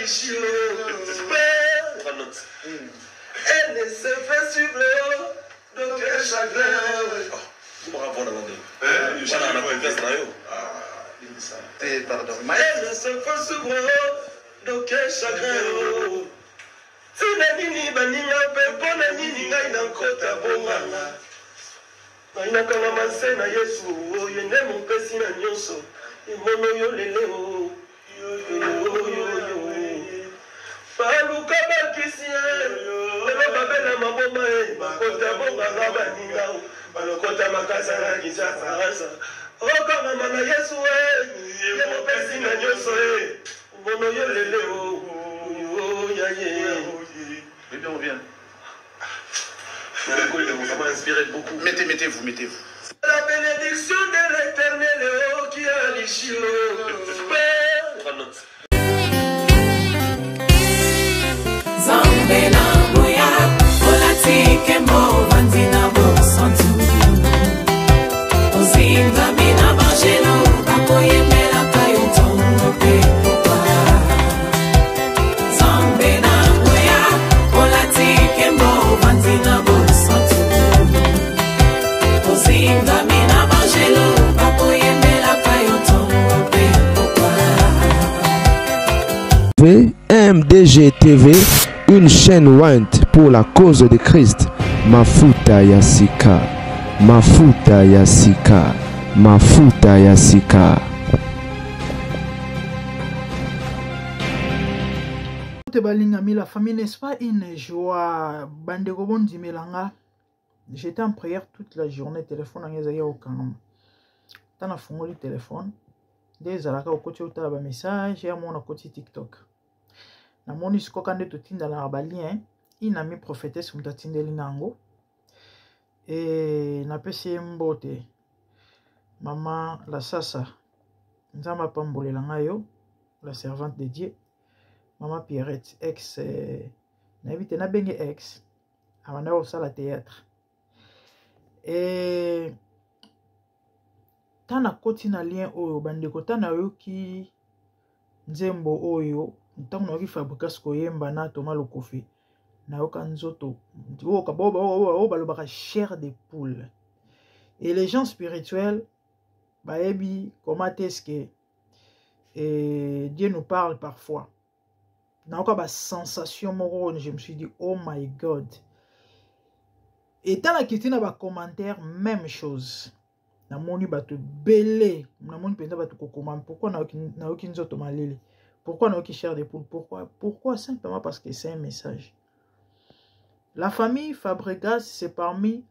Lichio. Elle ne se fait suivre d'aucun chagrin. Bravo, pardon. Elle ne se fait suivre d'aucun chagrin. Si la nini baninga pepo na nini ngai na nkota bonganga. Ngai kanga manse na Yesu oyo nde mopesi na nyonso. Imono yo lele o. Baluka bakisi lelo babela maboma bakota bonganga baninga balokota makasa na Kinshasa. Okanga mana Yesu ye mopesi na nyonso imono yo lele o. On vient. Ça m'a inspiré beaucoup. Mettez-vous. La bénédiction de l'Éternel qui a l'issue. MDG TV, une chaîne want pour la cause de Christ. Mafuta Yasika, Mafuta Yasika, Mafuta Yasika. La famille n'est-ce pas une joie? Bandeko bondi melanga. J'étais en prière toute la journée, téléphone en ezaya au kanam. Tana fungoli téléphone. Des alaka au côté utala ba message et mon côté TikTok. Na moni siko kande to tinda la balien, ina mi prophétesse mutatindeli nango. Et na pesi mbote. Maman la sasa. Nzamba pambole la ngayo, la servante de Dieu. Maman Pierrette, ex na vite na benge ex. Amanda au sala théâtre. Et tana koti na lien oyo bandeko tana yoki nzembo oyo ntango na fabrika skoyemba na Thomas Lokofi na yoka nzoto oka balobaka chair de poule. Et les gens spirituels baebi comment est-ce que Dieu nous parle parfois. Na yoka ba sensation moko, je me suis dit oh my God. Et dans la question ba commentaire même chose. Na moni bato belé, na moni penda bato ko comment pourquoi na yoki nzoto malele. Pourquoi na yoki chair de poule? Pourquoi simplement parce que c'est un message. La famille Fabregas c'est parmi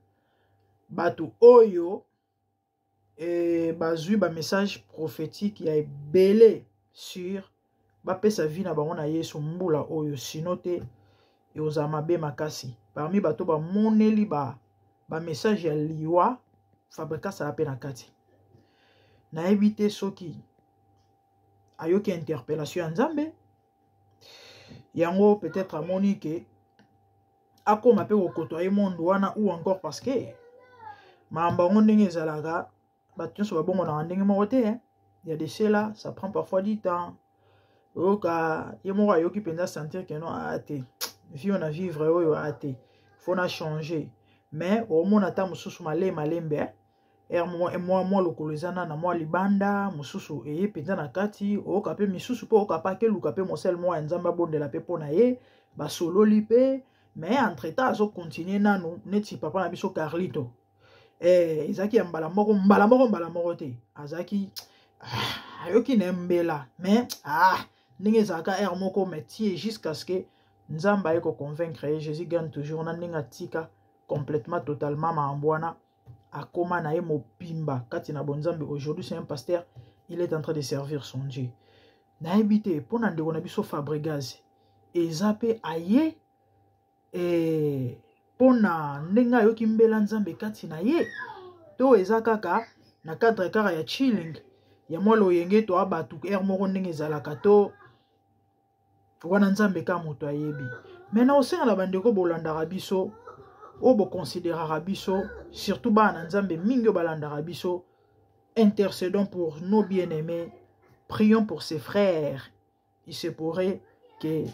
bato oyo et bazui ba message prophétique ya belé sur ba pesa vie na bango na Yesu mbula oyo sinote et aux amabe makasi. Parmi bato ba moneli ba message ya liwa Fabregas la pena kati. Na évité soki ayoki interpellation en Nzambe. Yango peut-être à Monique ako mape ko kotoyer monde wana ou encore parce que mamba ndenge ezalaga bato so babongo na ndenge moko te hein. Il y a des cela ça prend parfois du temps. Oka yemo ayoki penza sentir que non até. Vie on a vivre oyo até. Faut na changer. Mais au moins ata mususu malembe moi lokolezana na moi libanda mususu eye penza na kati o kapé misusu po okapa ke lukape mosel moi nzamba bondela pe pona ye ba solo lipe mais entre temps azo continuer nanu neti papa na biso Carlito ezaki mbala moko te azaki ayoki nembela mais ndenge zaka moko métier jusqu'à ce que nzamba eko convaincre Jésus gagne toujours na ndinga tika complètement totalement maambwana akoma na ye mopimba kati na bonzambe. Aujourd'hui c'est un pasteur, il est en train de servir son Dieu. Na habité pour na ndeko na biso Fabregas ezape aye pona ndenga yoki mbela nzambe kati na ye to ezakaka na cadre kara ya chilling ya mwalo yenge to abatu moko ndenge ezalaka to wana nzambe ka moto ayebi. Maintenant osenga na bandeko bolandaka biso obo considérera biso surtout bana nzambe mingi balandaka biso. Intercédons pour nos bien-aimés, prions pour ses frères. Il se pourrait que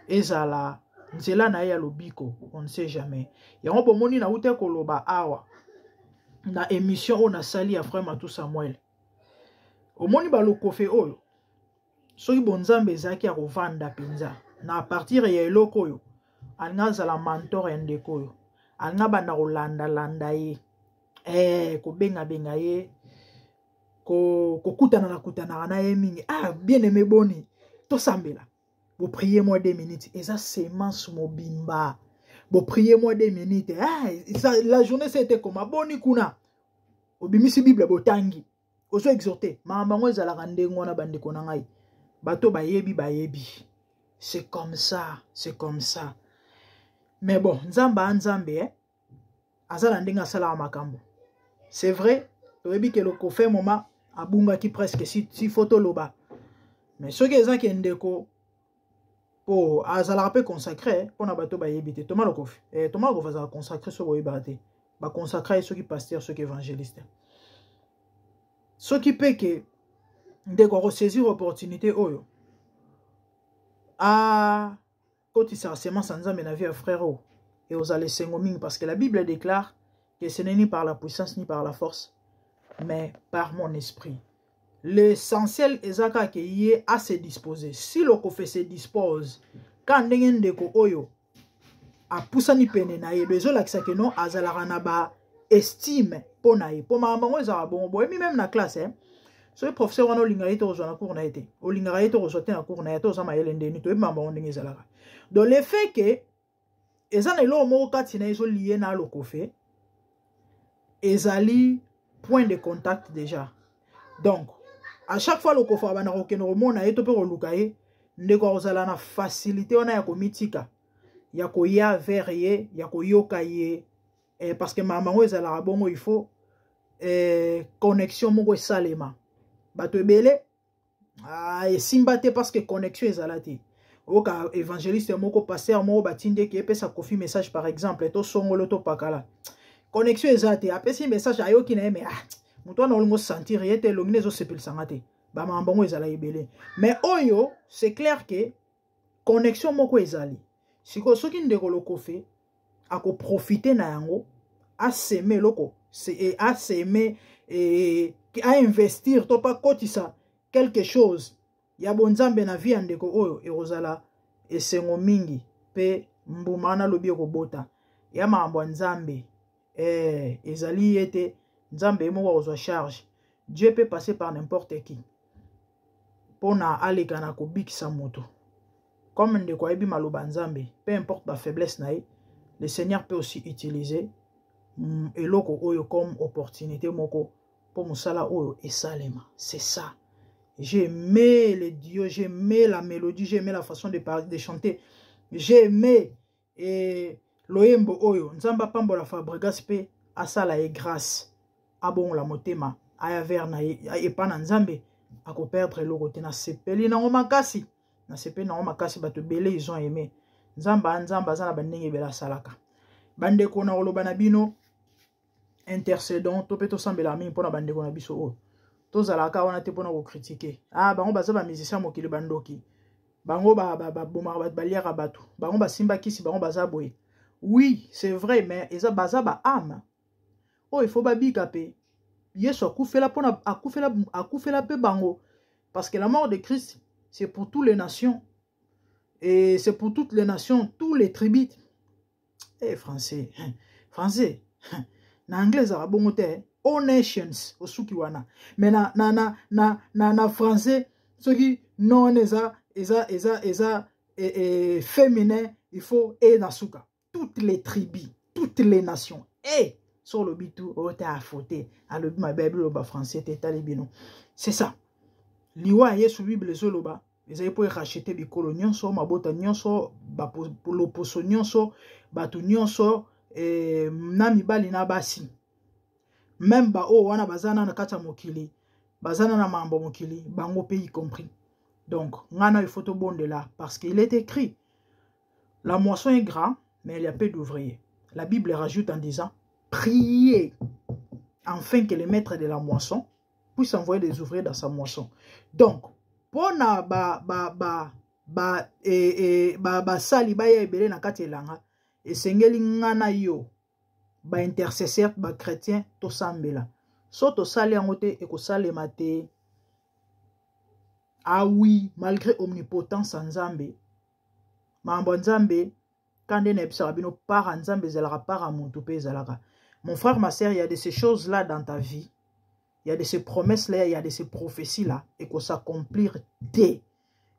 ezala nzela na ya lobiko, on ne sait jamais. Yango bomoni na ute koloba awa na émission on a sali à frère Matou Samuel. Omoni ba lokofe oyo. Soki bonzambe ezaki ya kovanda penza na partir ya eloko oyo alinga zala mentor ya ndeko oyo alinga banda kolanda ye kobenga benga ye kokutana na ye mingi bien aimé boni to sambela bo prier moi 2 minutes eza semence mobimba bo prier moi 2 minutes la journée c'était comme boni kuna obimisi bible botangi ozo exhorter mama ngo ezala ndengo na bandeko na ngai bato bayebi. C'est comme ça, c'est comme ça. Mais bon, nzambe, azala ndenga sala makambo. C'est vrai, toyebi ke le kofe moma abunga ki presque si photo loba. Mais ce que ezaki ndeko po azala pe consacré pour na bato bayebi te. Thomas le kofe. Thomas le kofe azala consacré so boyeba te. Ba consacré ceux qui pasteur, ceux qui évangélistes. Ce qui peut que ndeko ko saisir opportunité oyo. Quand il s'est semence en nzambe na vie à frère et aux allez sengoming parce que la Bible déclare que ce n'est ni par la puissance ni par la force mais par mon esprit. L'essentiel ezaka que yé à se disposer. Si le kofe se dispose quand ndenge ndeko oyo a pusani pene na ye bezo lakisa que non azala na ba estime pona ye po mama ngo ezala bon boy même na classe so le professeur wana olinga yete ozwa na cours na yete olinga yete ozwa te na cours na yete ozama yele ndeni to mamba ondenge ezalaka donc le fait que ezana elo moko kati na ezo lié na lokofe ezali point de contact déjà. Donc à chaque fois lokofa bana kokeno mona yeto pe koluka ye ndeko ozala na facilité wana ya komitika ya koya vers ye ya koyoka ye parce que mama ngo ezala bongo il faut connexion moko esalema bato ebele esimba te parce que connexion ezala te oka évangéliste moko pasteur moko batinde ki epesa kofi message par exemple to songolo to pakala connexion ezala te apesi message ayoki na ye mais moto wana olingo sentir ye te elongi ezo sepelisanga te bamambango ezala ebele mais oyo c'est clair que connexion moko ezali siko soki ndeko lokofe akoprofite na yango aseme loko aseme à investir to pas kotisa quelque chose ya bonzambe na vie ndeko oyo erozala esengo mingi pe mbumana lobi kobota ya mambo nzambe ezali ete nzambe moko ozwa charge. Dieu peut passer par n'importe qui pona aleka na kobikisa moto comme ndeko ayebi maloba nzambe peu importe la faiblesse na ye le Seigneur peut aussi utiliser eloko oyo comme opportunité moko pour musala oyo esalema. C'est ça. J'ai aimé les dieux, j'ai aimé la mélodie, j'ai aimé la façon de parler, de chanter. J'ai aimé loyembo oyo nzamba pambola Fabregas pe asala e grâce abon la motema aya vers na e pana nzambe ako perdre eloko te na sepeli na makasi na sepeli na makasi bato belé ils ont aimé nzamba azana bandenge bela salaka bande ko na oloba na bino intercédons to pe to sambela mingi pona bandeko na biso oyo tozalaka wana te pona ko critiquer bango baza ba musicien mokili bandoki bango bomaka baliaka bato bango basimba kisi bango baza boye. Oui c'est vrai mais eza baza ba âme oh il faut babika pe yesu akufela pona akufela pe bango parce que la mort de Christ c'est pour toutes les nations et c'est pour toutes les nations tous les tribus. Français na anglais za bongo te all nations osuki wana mais na français soki non eza féminin il faut nasuka toutes les tribus toutes les nations sur le bitu ota afote à le ma bible ba français te talibino. C'est ça liwa yesu bible zoloba ezali po racheter bikolo nyonso mabota nyonso ba loposo nyonso batu nyonso na mibali na basi même ba o wana bazana na kata mokili bazana na mambo mokili bango pays compris. Donc ngana il faut te bonde là parce qu'il est écrit la moisson est grande mais il y a peu d'ouvriers. La Bible rajoute en disant priez afin que le maître de la moisson puisse envoyer des ouvriers dans sa moisson. Donc pour na ba basali baya ebele na kati elanga esengeli ngana yo ba intercesseur ba chrétien to sambela so to sali yango te ekosalema te. Ah oui, malgré omnipotence Nzambe mambo Nzambe kande na ebisa bino para Nzambe ezalaka para muntu pe ezalaka. Mon frère, ma sœur, il y a de ces choses là dans ta vie, il y a de ces promesses là, il y a de ces prophéties là et que s'accomplir dès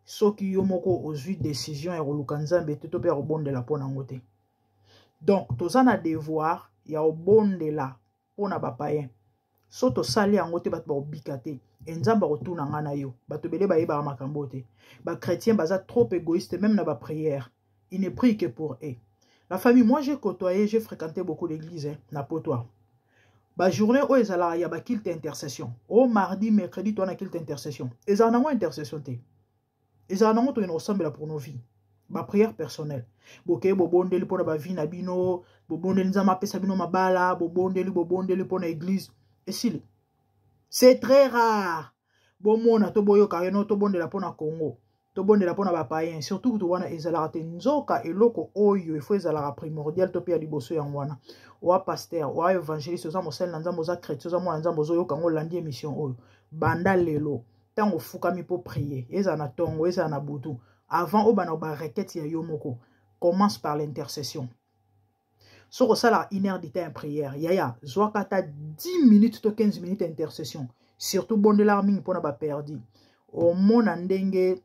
ceux qui yomoko aux huit décisions et roluka Nzambe te to pe rebonde la pona ngote. Donc tous en a devoir, il y a rebonde là pona ba païen. So to sali ngote bat ba obikate Nzamba retourna ngana yo bato bele ba yeba makambo te. Ba chrétien baza trop égoïste même na ba prière. Il ne prie que pour eux. La famille, moi j'ai côtoyé, j'ai fréquenté beaucoup l'église, na potoa. Ba journée où ils allaient, il y a ba kilte intercession. Au mardi, mercredi, toi na kilte intercession. Ils en ont intercession te. Ils en ont une ensemble pour nos vies. Ba prière personnelle. Boke bobondeli pour ba vie na bino, bobondeli nzama pesa bino mabala, bobondeli pour na église. Et si c'est très rare. Bon mona to boyo kayeno to bondela pour na Congo. To bondela pona ba païen surtout to wana ezalaka te nzoka eloko oyo il faut ezalaka primordial to pia liboso ya wana wa pasteur wa évangéliste za mosel na nzambo za chrétien za mwana nzambo zo yoka ngo landi émission oyo banda lelo tango fukami po prier eza na tongo eza na butu avant obana ba requête ya yomoko commence par l'intercession. So sala une heure de temps en prière yaya zwa kata 10 minutes to 15 minutes d'intercession surtout bondela mingi pona ba perdi au mona ndenge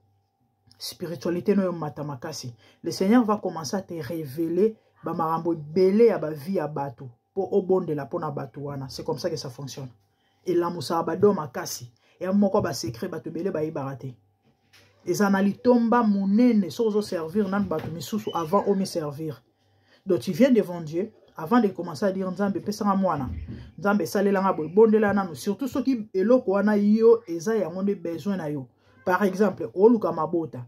spiritualité no matamakasi. Le Seigneur va commencer à te révéler ba marambo belé ya ba vie ya bato pour obonde la pona batuana. C'est comme ça que ça fonctionne. Et la musa ba do makasi et moko ba secret bato belé ba ibarate. Et anali tomba munene sozo servir nan bato misusu avant o me servir. Donc tu viens devant Dieu avant de commencer à dire Nzambe pesanga mwana. Nzambe salela nga boy bondela nanu surtout ceux qui eloko wana yo eza ya ngonde besoin na yo. Par exemple, oluka mabota,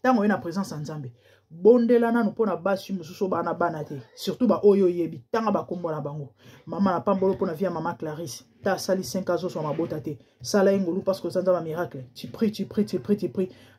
tango ena présence en Nzambe. Bondela nanu pona basi mususu bana banate, surtout ba oyo yebi, tanga ba kombo na bango. Maman na pambolo pona via maman Clarisse. Ta sali 5 ans sur ma bota te. Sala ngolu parce que ça va miracle. Tu pries.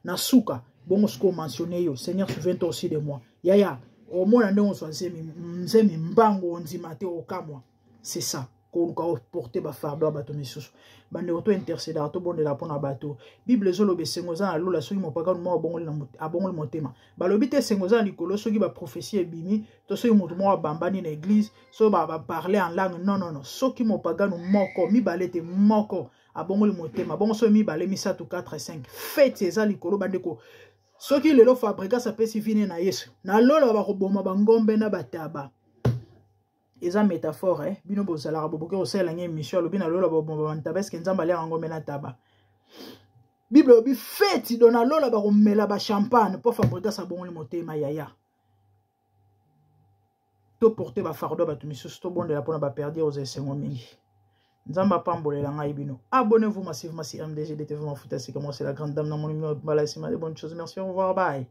Na suka, bongo sko mentionné yo. Seigneur, souviens-toi aussi de moi. Yaya, au moins ndongo soazemi mzemi mbango onzimate okamwa. C'est ça. Qu'on va porter ba fardo à bateau misusu bande auto intercéder to bonde la pona bateau bible zolo be sengoza na lola soki mopaga mo abongoli motema balobi te sengoza likolo soki ba prophétie ebimi to soki moto mo bambani na église so ba parler en langue non soki mopaga no moko mi balete moko abongoli motema bongo so mi bale mi 7 ou 4 5 fête eza likolo bande ko soki lelo fabrika sa pesi vine na Yesu na lola ba ko boma bangombe na bataba. Eza métaphore bino bozala boboke osala ngé mission lobi na lola bomba parce que nzamba le ngombe na taba. Bible obi fête dona lola ba komela ba champagne pour fabriquer sa bon motema yaya. To porter ba fardo ba tumisu to bonde la pona ba perdre aux esengo mingi. Nzamba pambolela ngai bino. Abonnez-vous massivement si MDG DTV Mafuta c'est comment c'est la grande dame dans mon numéro de balasima de bonnes choses. Merci, au revoir, bye.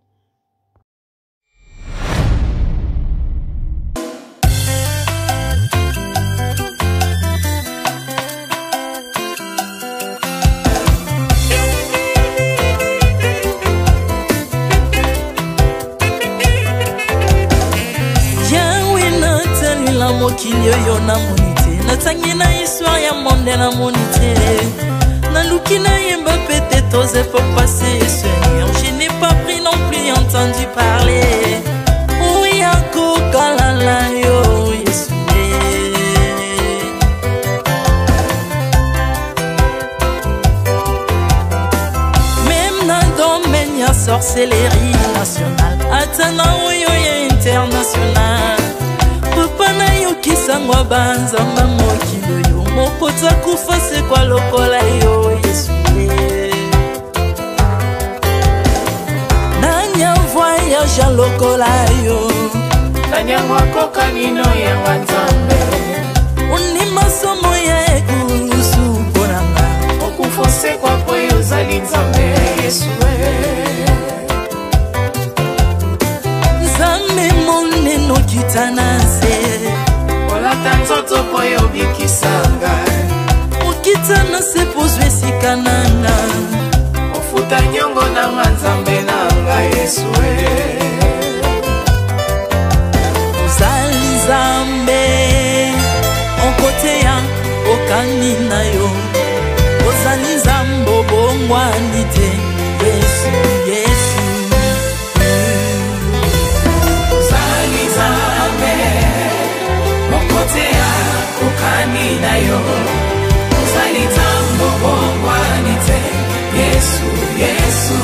Mokili yo na monite natangi na histoire ya monde na monite naluki na yemba pete toze pour passer Seigneur je n'ai pas pris non plus entendu parler oui akoka la yo Yesu même na domaine ya sorcellerie nationale atana oyo ya international papa na yo kisangwa banzamba mokilo yo mokota kufa se kwa lokola yo Yesu nanya voyage lokola yo nanya wakoka nino ya Nzambe uni masomo ya ekurusu bonanga okufa se kwa poyo zali Nzambe Yesu Nzambe moneno kitanase Ola tanzoto poyo bikisanga Okitana se pozwe sikananga Ofuta nyongo na Nzambe na ngai ozali Nzambe onkote ya okani na yo ozali Nzambe obongwani te Yesu Yesu ozali Nzambe onkote ya okani na yo ozali Nzambe obongwani te Yesu Yesu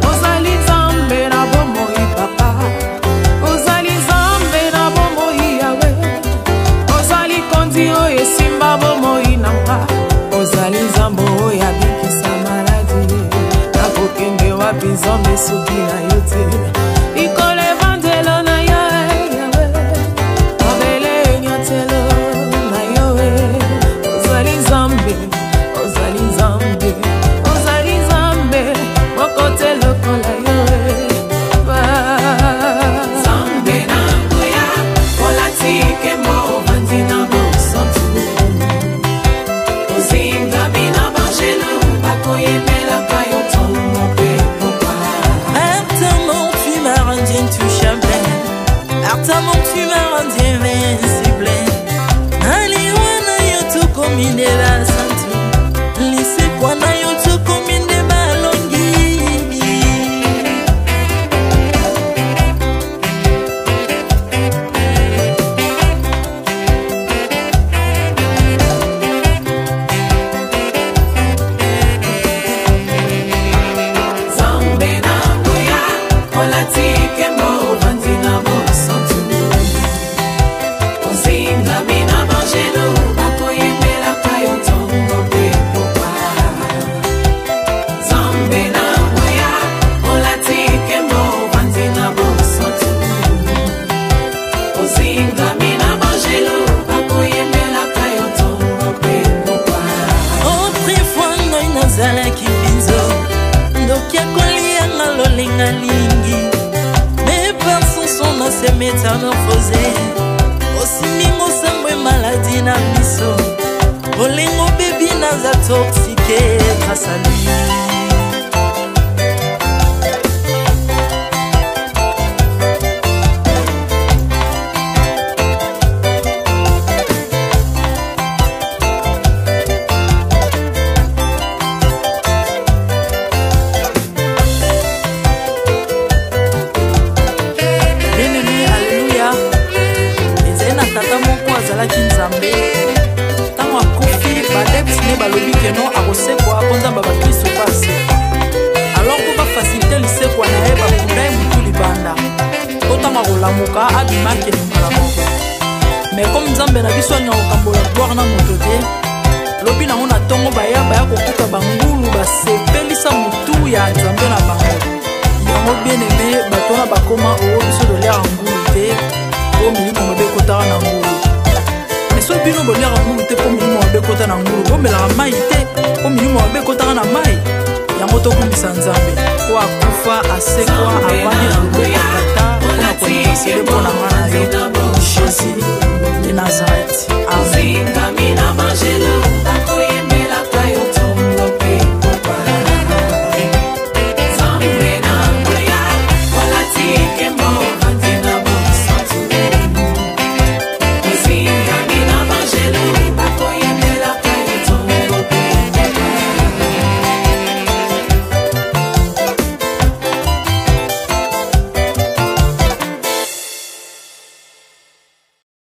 ozali Nzambe na bomoi papa ozali Nzambe na bomoi yawe ozali kondi oyo esimba bomoi nanga ozali Nzambe oyo abikisa maladi nakokende wapi Nzambe soki na yo te ikolo evangelo na yo yawe mabele enyatelo na yo ozali Nzambe ozali Nzambe kote lokola yo Nzambe na ngoya olatike mo bandina bosantu ozinga bina bangelo bakoyemela kayo tongo pe papa Artamon tu m'as rendu intouchable Artamon tu m'as rendu invincible Aliwana yo tu komine la santu lise kwa na yo tu komine mes peurs sont son ancien métamorphosé Osimingo sambwe maladie na miso Olingo baby naza toxiqué grâce à lui Tango akufi badepsine balobi keno akosekwa konzamba bakristo pasi alors ko bafacilite lisekwa na ye bakundai mutu libanda otango akolamuka abimaki limbala moko mais comme Nzambe na biso alinga kokambola gloire na moto te lobi nango na ntongo baya kokuta bangulu basepelisa mutu ya Nzambe na bango yango bien aimé bato wana bakoma oyo biso dolera ngulu te oyo milimo mabe kotaka na ngulu so bino bolera ngulu te po milimo mabe kota na ngulu bomelaka mai te po milimo mabe kotaka na mai yango tokumisa Nzambe po akufa asekwa avandi na loboko ya tata mpona konikasele mpo na nga na yo Jésus